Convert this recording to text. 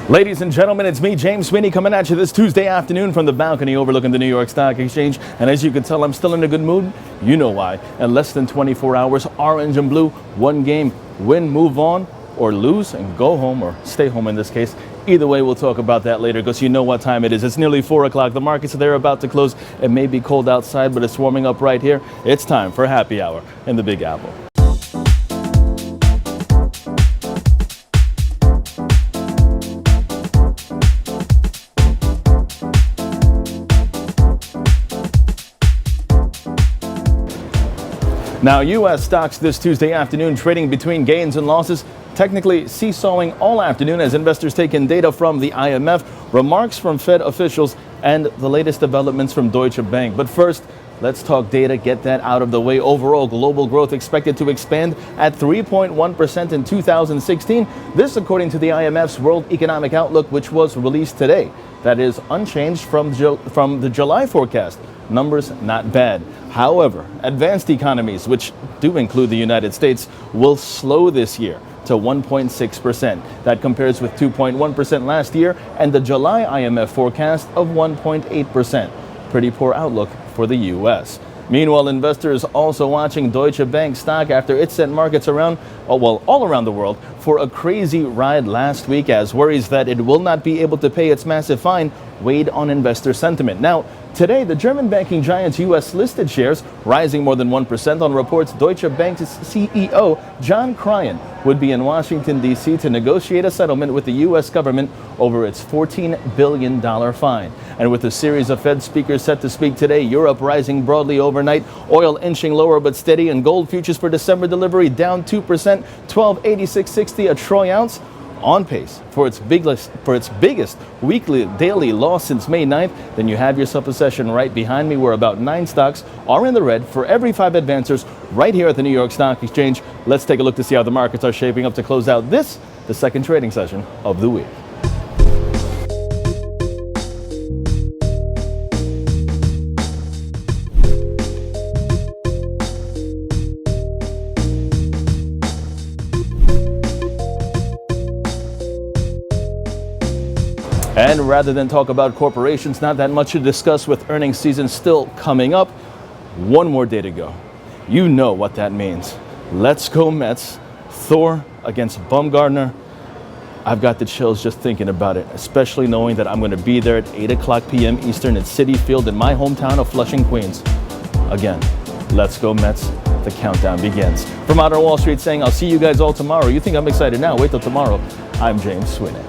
Ladies and gentlemen, it's me, James Sweeney, coming at you this Tuesday afternoon from the balcony overlooking the New York Stock Exchange. And as you can tell, I'm still in a good mood. You know why. In less than 24 hours, orange and blue, one game, win, move on, or lose and go home, or stay home in this case. Either way, we'll talk about that later because you know what time it is. It's nearly 4 o'clock. The markets are about to close. It may be cold outside, but it's warming up right here. It's time for happy hour in the Big Apple. Now, U.S. stocks this Tuesday afternoon trading between gains and losses, technically seesawing all afternoon as investors take in data from the IMF, remarks from Fed officials, and the latest developments from Deutsche Bank. But first, let's talk data, get that out of the way. Overall, global growth expected to expand at 3.1% in 2016. This according to the IMF's World Economic Outlook, which was released today. That is unchanged from the July forecast. Numbers not bad. However, advanced economies, which do include the United States, will slow this year to 1.6%. That compares with 2.1% last year and the July IMF forecast of 1.8%. Pretty poor outlook for the U.S. Meanwhile, investors also watching Deutsche Bank stock after it sent markets around, all around the world for a crazy ride last week as worries that it will not be able to pay its massive fine weighed on investor sentiment. Now, today, the German banking giant's U.S. listed shares rising more than 1% on reports Deutsche Bank's CEO, John Cryan, would be in Washington, D.C. to negotiate a settlement with the U.S. government over its $14 billion fine. And with a series of Fed speakers set to speak today, Europe rising broadly overnight, oil inching lower but steady, and gold futures for December delivery down 2%, 1286.60 a troy ounce, on pace for its biggest weekly daily loss since May 9th. Then you have yourself a session right behind me where about 9 stocks are in the red for every 5 advancers right here at the New York Stock Exchange. Let's take a look to see how the markets are shaping up to close out the second trading session of the week. And rather than talk about corporations, not that much to discuss with earnings season still coming up. One more day to go. You know what that means. Let's go Mets. Thor against Bumgarner. I've got the chills just thinking about it, especially knowing that I'm going to be there at 8 o'clock p.m. Eastern at Citi Field in my hometown of Flushing, Queens. Again, let's go Mets. The countdown begins. From out on Wall Street saying I'll see you guys all tomorrow. You think I'm excited now? Wait till tomorrow. I'm James Sweeney.